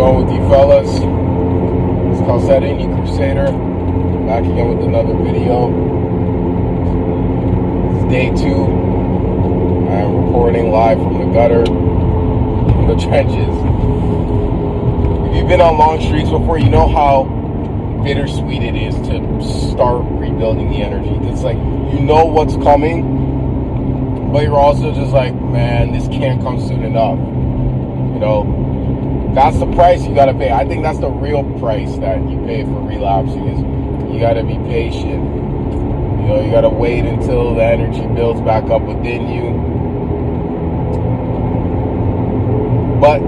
going with you fellas? It's Calcetting Crusader, back again with another video. It's day 2. I'm reporting live from the gutter, from the trenches. If you've been on long streaks before, you know how bittersweet it is to start rebuilding the energy. It's like, you know what's coming, but you're also just like, man, this can't come soon enough. You know, that's the price you gotta pay. I think that's the real price that you pay for relapsing, is you gotta be patient. You know, you gotta wait until the energy builds back up within you. But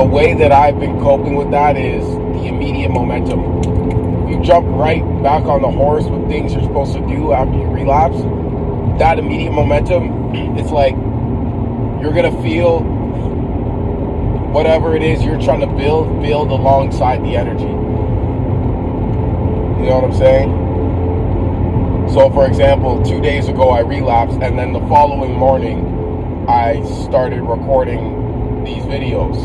a way that I've been coping with that is the immediate momentum. You jump right back on the horse with things you're supposed to do after you relapse. That immediate momentum, it's like you're gonna feel whatever it is you're trying to build alongside the energy. You know what I'm saying? So for example, 2 days ago I relapsed, and then the following morning I started recording these videos,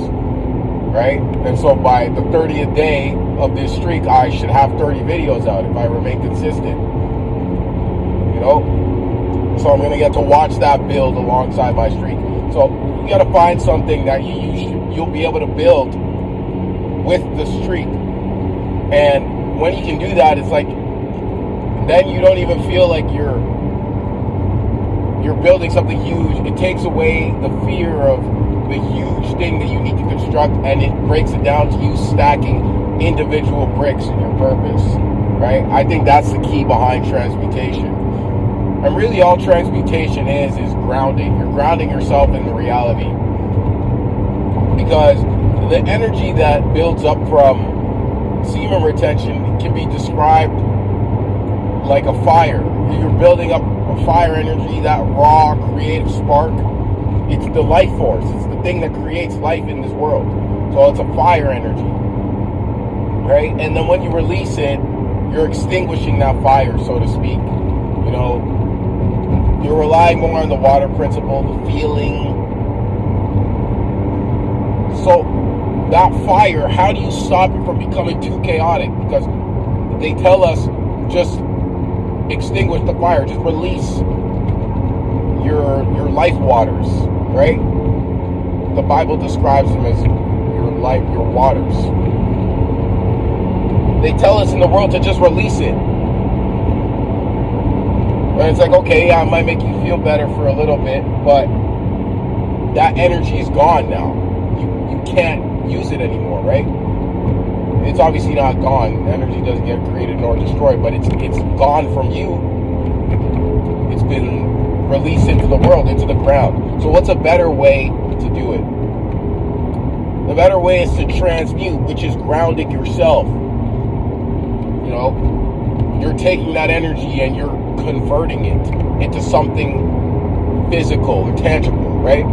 right? And so by the 30th day of this streak, I should have 30 videos out if I remain consistent. You know? So I'm gonna get to watch that build alongside my streak. So you gotta find something that you'll be able to build with the streak. And when you can do that, it's like, then you don't even feel like you're building something huge. It takes away the fear of the huge thing that you need to construct, and it breaks it down to you stacking individual bricks in your purpose, right? I think that's the key behind transmutation. And really all transmutation is grounding. You're grounding yourself in the reality. Because the energy that builds up from semen retention can be described like a fire. You're building up a fire energy, that raw creative spark. It's the life force. It's the thing that creates life in this world. So it's a fire energy, right? And then when you release it, you're extinguishing that fire, so to speak. You know, you're relying more on the water principle, the feeling. So that fire, how do you stop it from becoming too chaotic? Because they tell us, just extinguish the fire, just release your life waters, right? The Bible describes them as your life, your waters. They tell us in the world to just release it. And it's like, okay, yeah, it might make you feel better for a little bit, but that energy is gone now. You can't use it anymore, right? It's obviously not gone. Energy doesn't get created nor destroyed, but it's gone from you. It's been released into the world, into the ground. So what's a better way to do it? The better way is to transmute, which is grounding yourself. You know, you're taking that energy and you're converting it into something physical or tangible, right?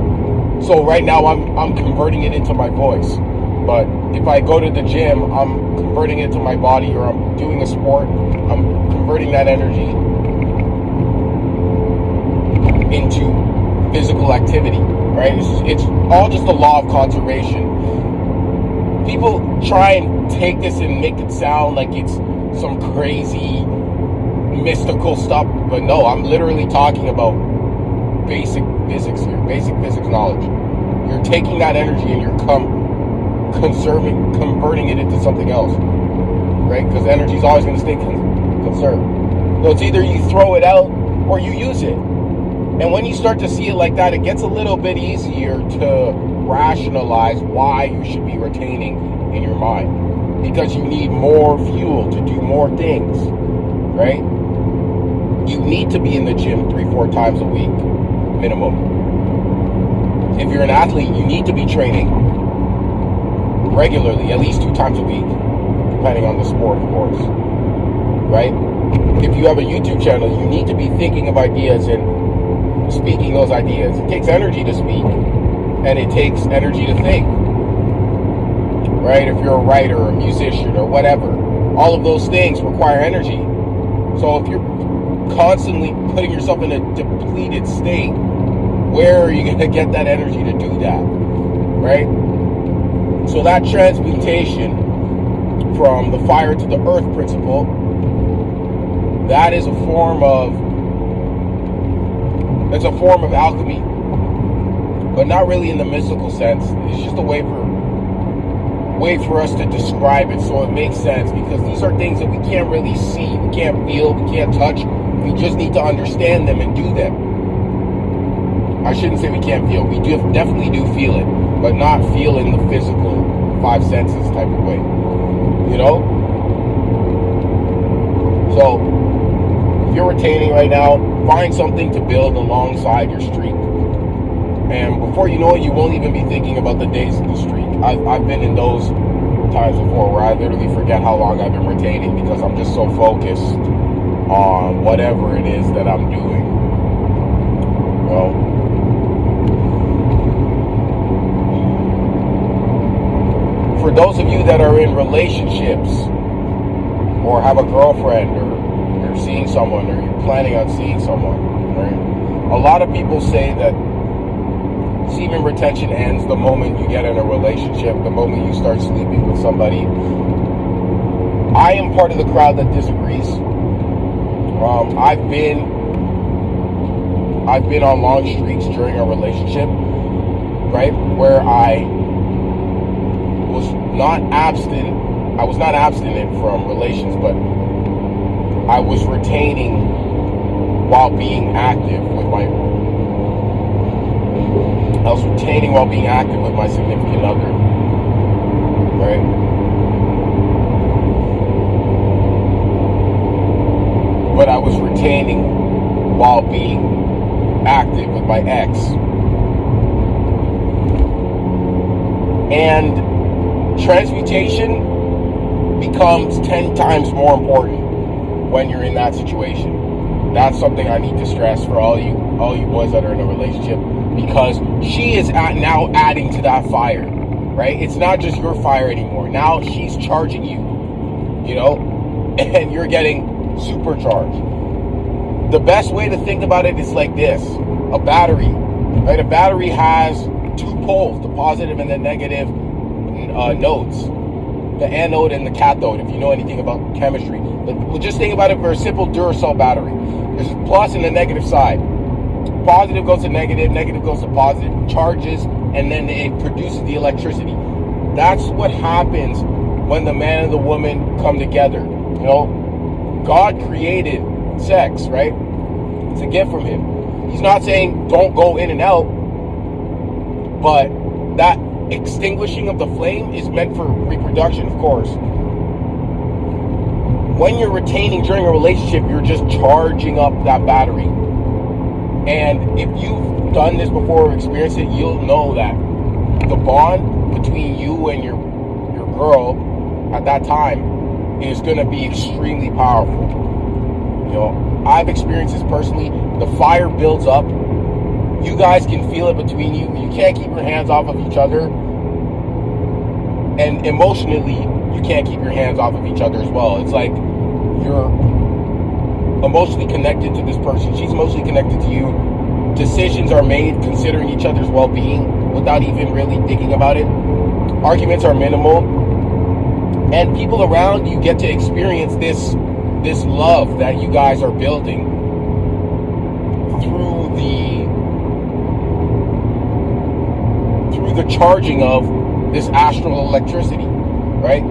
So right now I'm converting it into my voice. But if I go to the gym, I'm converting it to my body, or I'm doing a sport, I'm converting that energy into physical activity, right? It's all just the law of conservation. People try and take this and make it sound like it's some crazy mystical stuff, but no, I'm literally talking about basic physics here, basic physics knowledge. You're taking that energy and you're converting it into something else, right? Because energy is always going to stay conserved. So it's either you throw it out or you use it. And when you start to see it like that, it gets a little bit easier to rationalize why you should be retaining in your mind, because you need more fuel to do more things, right? You need to be in the gym 3-4 times a week minimum. If you're an athlete, you need to be training regularly, at least 2 times a week, depending on the sport, of course, right? If you have a YouTube channel, you need to be thinking of ideas and speaking those ideas. It takes energy to speak, and it takes energy to think, right? If you're a writer or a musician or whatever, all of those things require energy. So if you're constantly putting yourself in a depleted state, where are you going to get that energy to do that, right? So that transmutation from the fire to the earth principle, that is a form of alchemy, but not really in the mystical sense. It's just a way for us to describe it so it makes sense, because these are things that we can't really see, we can't feel, we can't touch. We just need to understand them and do them. I shouldn't say we can't feel. We definitely do feel it, but not feel in the physical five senses type of way. You know? So, if you're retaining right now, find something to build alongside your streak. And before you know it, you won't even be thinking about the days of the streak. I've been in those times before where I literally forget how long I've been retaining because I'm just so focused on whatever it is that I'm doing. You know? For those of you that are in relationships or have a girlfriend or you're seeing someone or you're planning on seeing someone, right? A lot of people say that semen retention ends the moment you get in a relationship, the moment you start sleeping with somebody. I am part of the crowd that disagrees. I've been on long streaks during a relationship, right, where I was not abstinent from relations, but I was retaining while being active with my significant other, right? But I was retaining while being active with my ex. And transmutation becomes 10 times more important when you're in that situation. That's something I need to stress for all you boys that are in a relationship, because she is now adding to that fire, right? It's not just your fire anymore. Now she's charging you, you know, and you're getting supercharged. The best way to think about it is like this: a battery, right? A battery has two poles, the positive and the negative nodes, the anode and the cathode, if you know anything about chemistry. But we'll just think about it for a simple Duracell battery. There's a plus and a negative side. Positive goes to negative, negative goes to positive, charges, and then it produces the electricity. That's what happens when the man and the woman come together. You know, God created sex, right? It's a gift from him. He's not saying don't go in and out, but that extinguishing of the flame is meant for reproduction, of course. When you're retaining during a relationship, you're just charging up that battery. And if you've done this before or experienced it, you'll know that the bond between you and your girl at that time is going to be extremely powerful. You know, I've experienced this personally. The fire builds up. You guys can feel it between you. You can't keep your hands off of each other. And emotionally, you can't keep your hands off of each other as well. It's like you're emotionally connected to this person. She's emotionally connected to you. Decisions are made considering each other's well-being without even really thinking about it. Arguments are minimal. And people around you get to experience this love that you guys are building through the charging of this astral electricity, right?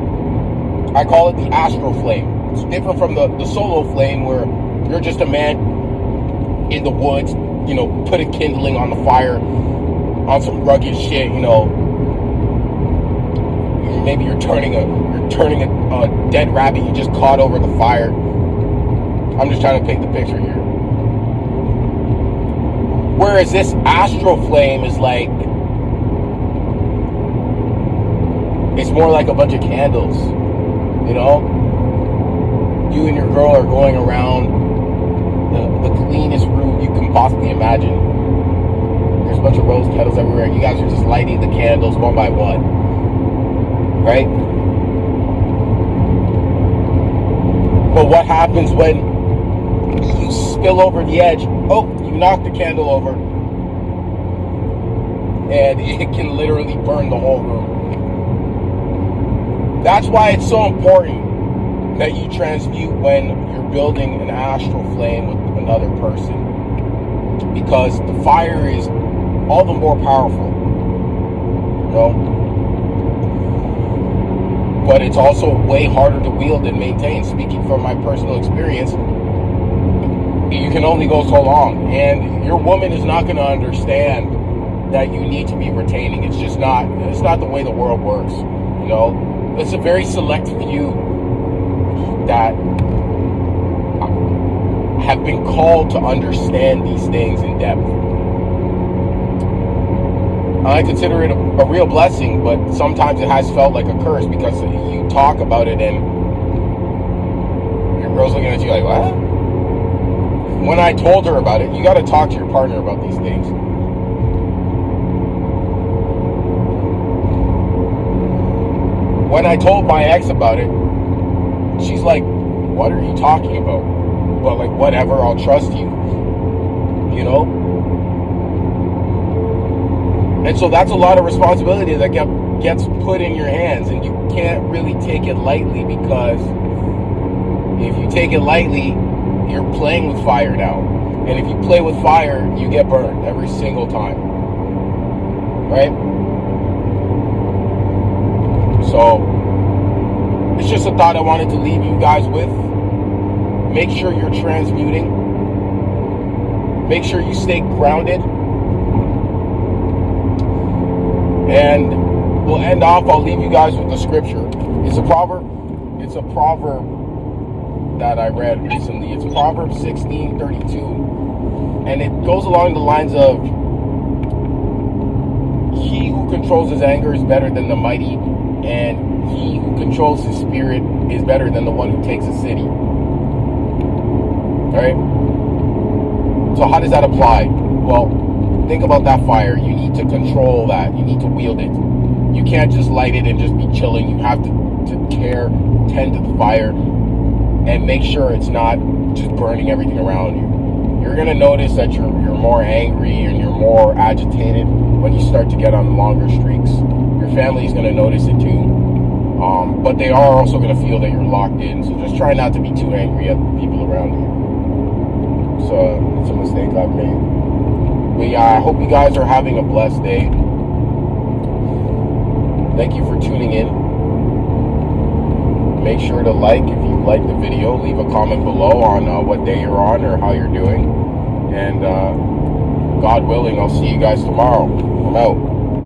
I call it the astral flame. It's different from the solo flame where you're just a man in the woods, you know, putting kindling on the fire on some rugged shit, you know. Maybe you're turning a dead rabbit you just caught over the fire. I'm just trying to paint the picture here. Whereas this astral flame is like, it's more like a bunch of candles, you know? You and your girl are going around the cleanest room you can possibly imagine. There's a bunch of rose petals everywhere, and you guys are just lighting the candles one by one, right? But what happens when you spill over the edge? Oh, you knock the candle over, and it can literally burn the whole room. That's why it's so important that you transmute when you're building an astral flame with another person, because the fire is all the more powerful, you know. But it's also way harder to wield and maintain. Speaking from my personal experience, you can only go so long, and your woman is not going to understand that you need to be retaining. It's just not. It's not the way the world works, you know. It's a very select few that have been called to understand these things in depth. I consider it a real blessing, but sometimes it has felt like a curse, because you talk about it and your girl's looking at you like, what? When I told her about it, you got to talk to your partner about these things. When I told my ex about it, she's like, what are you talking about? But like, whatever, I'll trust you, you know? And so that's a lot of responsibility that gets put in your hands, and you can't really take it lightly, because if you take it lightly, you're playing with fire now. And if you play with fire, you get burned every single time, right? So it's just a thought I wanted to leave you guys with. Make sure you're transmuting. Make sure you stay grounded. And we'll end off. I'll leave you guys with the scripture. It's a proverb that I read recently. It's Proverbs 16:32. And it goes along the lines of, he who controls his anger is better than the mighty, and he who controls his spirit is better than the one who takes a city. Alright? So how does that apply? Well, think about that fire. You need to control that. You need to wield it. You can't just light it and just be chilling. You have to tend to the fire, and make sure it's not just burning everything around you. You're going to notice that you're more angry and you're more agitated when you start to get on longer streaks. Your family's going to notice it too. But they are also going to feel that you're locked in. So just try not to be too angry at the people around you. So it's a mistake I've made. But yeah, I hope you guys are having a blessed day. Thank you for tuning in. Make sure to like if you like the video. Leave a comment below on what day you're on or how you're doing. And God willing, I'll see you guys tomorrow. I'm out.